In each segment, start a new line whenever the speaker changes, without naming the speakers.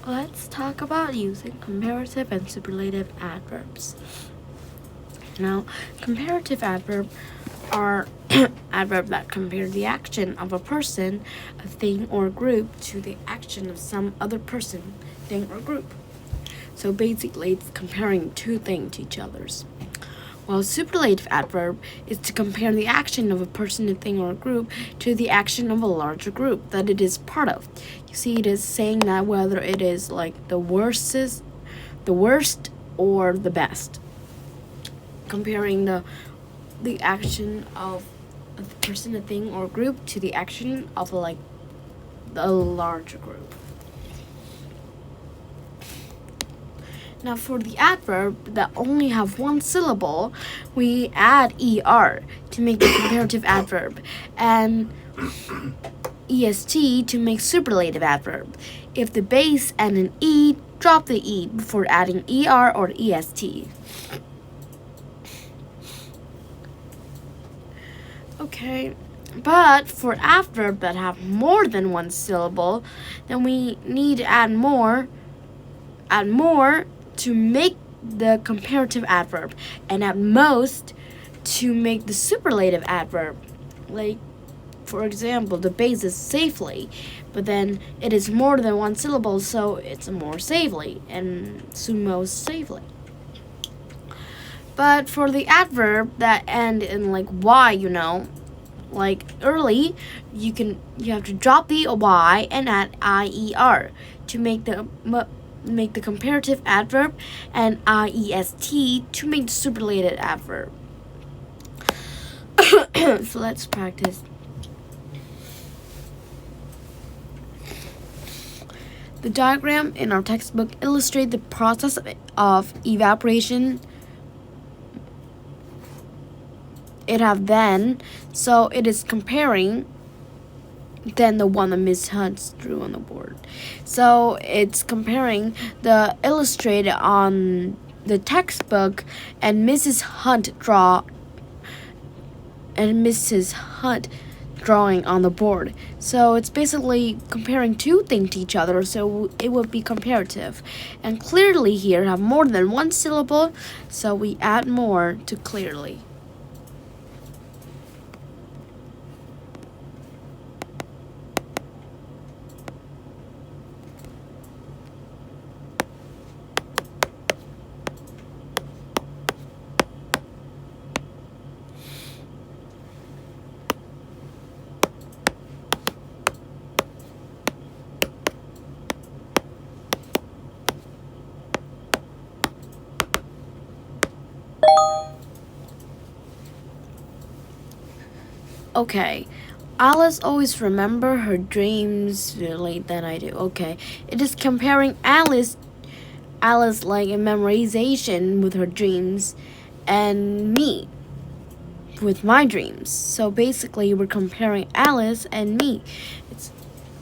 Let's talk about using comparative and superlative adverbs. Now, comparative adverbs are adverbs that compare the action of a person, a thing, or group to the action of some other person, thing, or group. So basically, it's comparing two things to each other's. While superlative adverb is to compare the action of a person, a thing, or a group to the action of a larger group that it is part of. You see, it is saying that whether it is like the worst or the best. Comparing the action of a person, a thing, or group to the action of like the larger group. Now for the adverb that only have one syllable, we add er to make the comparative adverb and est to make superlative adverb. If the base and an e, drop the e before adding er or est. Okay, but for adverb that have more than one syllable, then we need to add more to make the comparative adverb, and at most to make the superlative adverb. Like, for example, the base is safely, but then it is more than one syllable, so it's more safely and most safely. But for the adverb that end in like y, like early, you have to drop the y and add ier to make the comparative adverb, and iest to make the superlative adverb. So let's practice. The diagram in our textbook illustrates the process of evaporation. It have then, so it is comparing then the one that Miss Hunt drew on the board. So it's comparing the illustrated on the textbook and Mrs. Hunt drawing on the board. So it's basically comparing two things to each other, so it would be comparative. And clearly here have more than one syllable, so we add more to clearly. Okay, Alice always remember her dreams really than I do. Okay, it is comparing Alice like a memorization with her dreams, and me with my dreams. So basically, we're comparing Alice and me.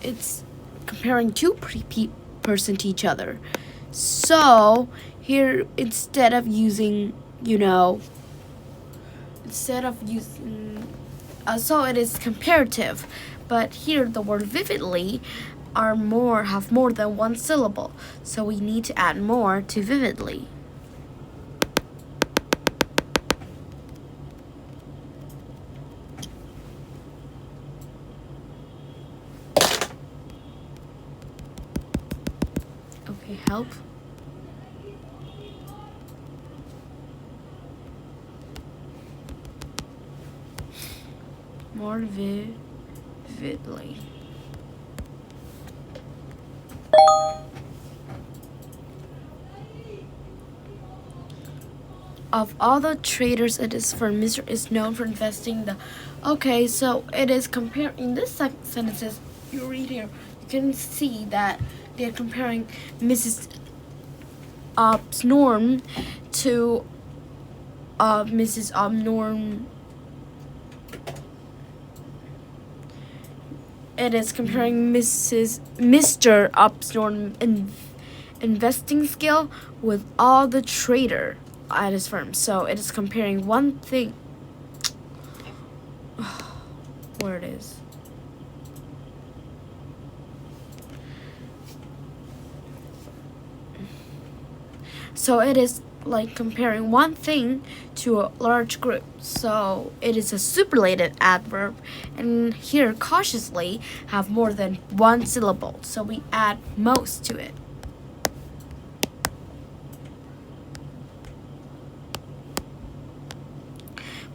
It's comparing two person to each other. So here, instead of using so it is comparative, but here the word vividly have more than one syllable, so we need to add more to vividly. Okay, help. More vividly. Of all the traders, it is for Mr. is known for investing the. Okay, so it is comparing this sentences you read here. You can see that they're comparing Mrs. Norm to Mrs. Norm. It is comparing Mr. Upstorm investing skill with all the trader at his firm. So it is comparing one thing. Where it is. So it is like comparing one thing to a large group. So it is a superlative adverb, and here cautiously have more than one syllable. So we add most to it.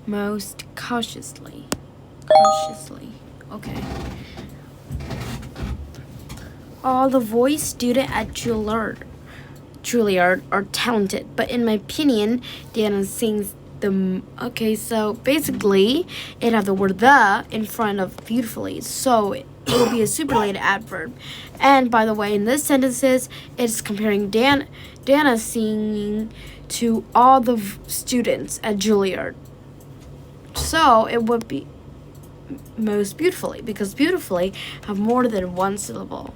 Most cautiously. Cautiously. Okay. All the voice student at Juilliard are talented, but in my opinion, Diana sings the. Okay, so basically, it have the word the in front of beautifully, so it will be a superlative adverb. And by the way, in this sentences, it's comparing Diana singing to all the students at Juilliard. So it would be most beautifully, because beautifully have more than one syllable.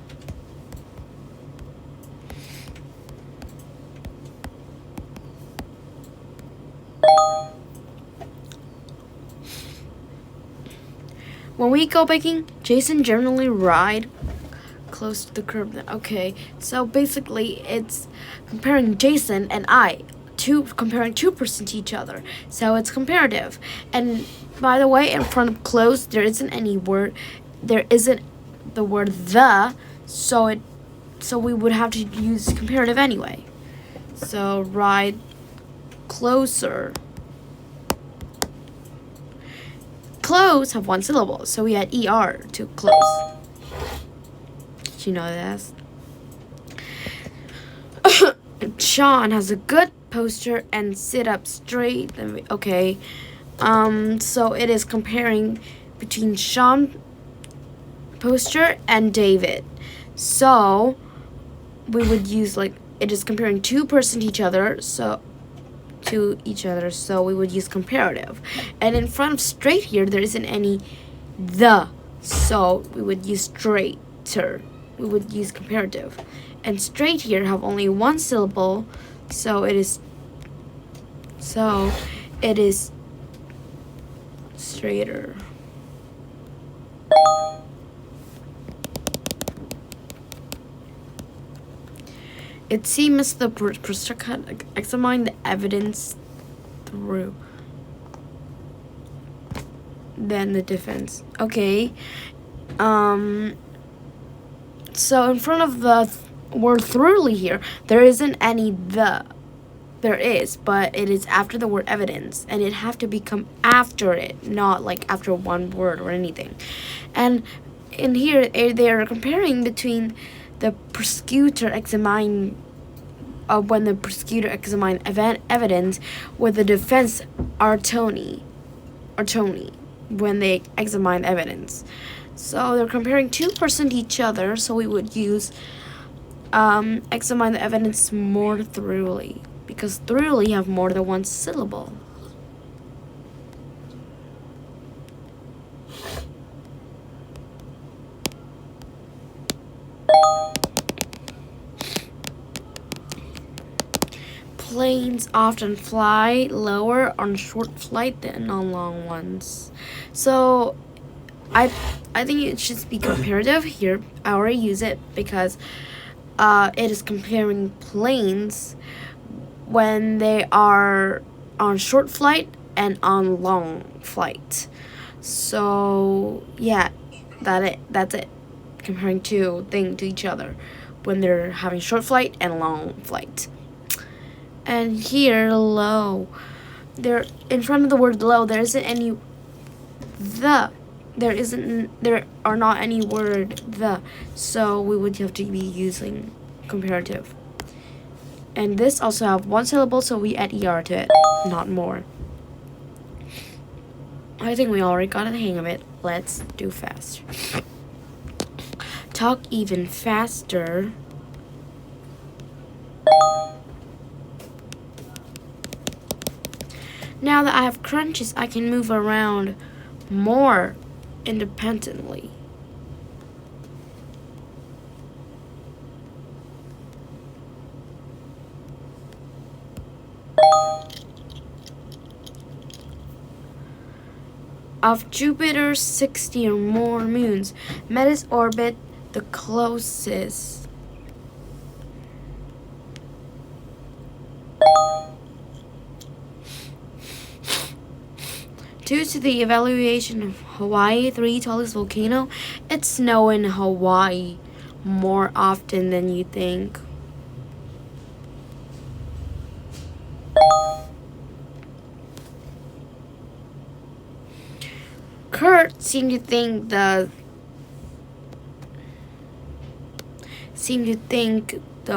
When we go biking, Jason generally ride close to the curb. Okay, so basically it's comparing Jason and I, comparing two persons to each other. So it's comparative. And by the way, in front of close, there isn't any word. There isn't the word the, so we would have to use comparative anyway. So ride closer. Close have one syllable, so we add er to close. Did you know this? Sean has a good posture and sit up straight. Okay, so it is comparing between Sean posture and David. So we would use like it is comparing two persons to each other. So we would use comparative. And in front of straight here, there isn't any the, so we would use straighter. We would use comparative. And straight here have only one syllable, so it is straighter. It seems the prosecutor examined the evidence through. Then the defense. Okay. So in front of the word thoroughly here, there isn't any the. There is, but it is after the word evidence, and it have to become after it, not like after one word or anything. And in here, they are comparing between the prosecutor examine when the prosecutor examine evidence with the defense attorney when they examine evidence. So they're comparing two persons to each other, so we would use examine the evidence more thoroughly, because thoroughly have more than one syllable. Planes often fly lower on short flight than on long ones. So I think it should be comparative here. I already use it because it is comparing planes when they are on short flight and on long flight. So yeah, that's it. Comparing two things to each other when they're having short flight and long flight. And here, low. There, in front of the word low, there isn't any the. There are not any word the. So we would have to be using comparative. And this also have one syllable, so we add er to it, not more. I think we already got the hang of it. Let's do fast. Talk even faster. Now that I have crunches, I can move around more independently. Of Jupiter's 60 or more moons, Metis orbit the closest. Due to the evaluation of Hawaii's 3 tallest volcano, it snows in Hawaii more often than you think. Kurt seemed to think the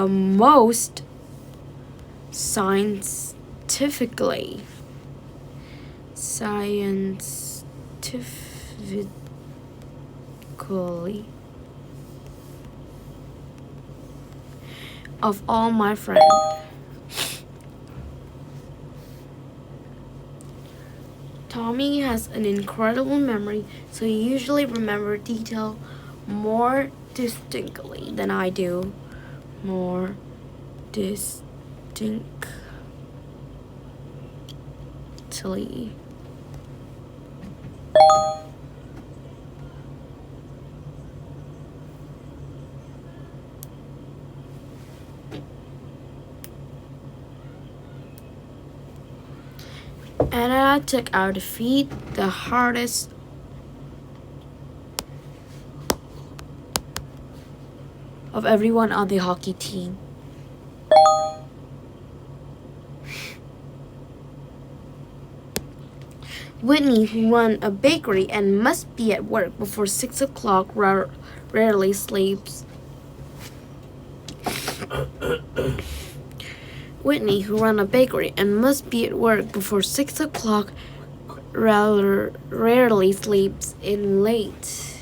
most scientifically of all my friends. Tommy has an incredible memory, so he usually remembers detail more distinctly than I do. More distinctly. And I took our defeat, the hardest of everyone on the hockey team. Whitney, who run a bakery and must be at work before 6 o'clock, rarely sleeps. Whitney, who run a bakery and must be at work before 6 o'clock, rarely sleeps in late.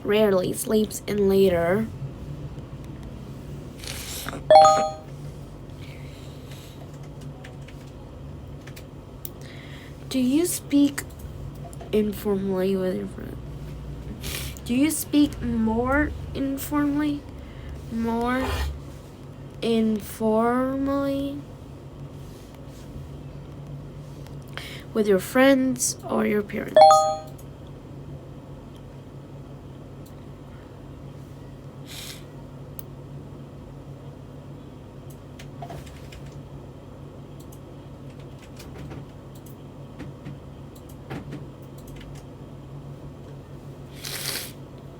Rarely sleeps in later. Do you speak informally with your friends? Do you speak more informally? More informally? With your friends or your parents?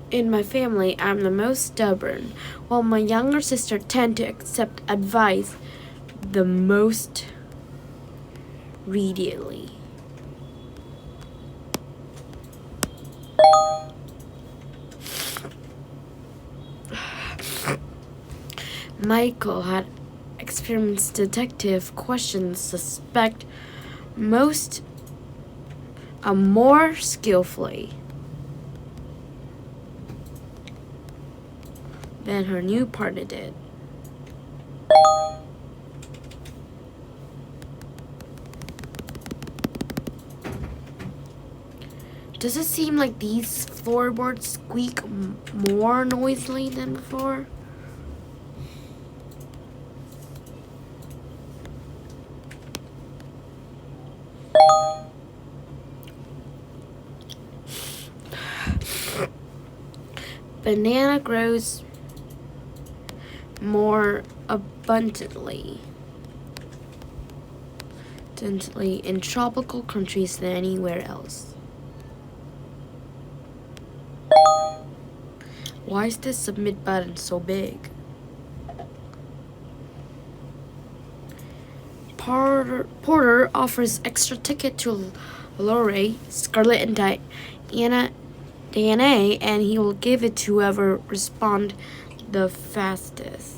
In my family, I'm the most stubborn, while my younger sister tend to accept advice the most readily. Michael had experienced detective questions suspect more skillfully than her new partner did. Does it seem like these floorboards squeak more noisily than before? Banana grows more abundantly in tropical countries than anywhere else. Why is this submit button so big? Porter offers extra ticket to Lori, Scarlett, and Diana, and he will give it to whoever responds the fastest.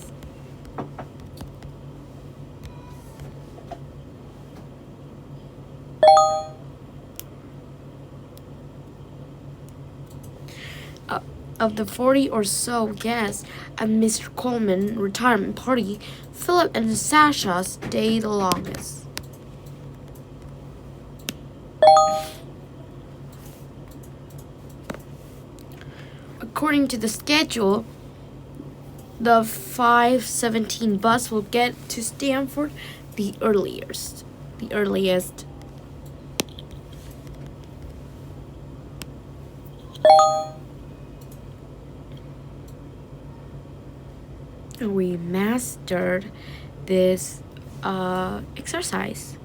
Of the 40 or so guests at Mr. Coleman's retirement party, Philip and Sasha stayed the longest. According to the schedule, the 5:17 bus will get to Stanford the earliest. We mastered this exercise.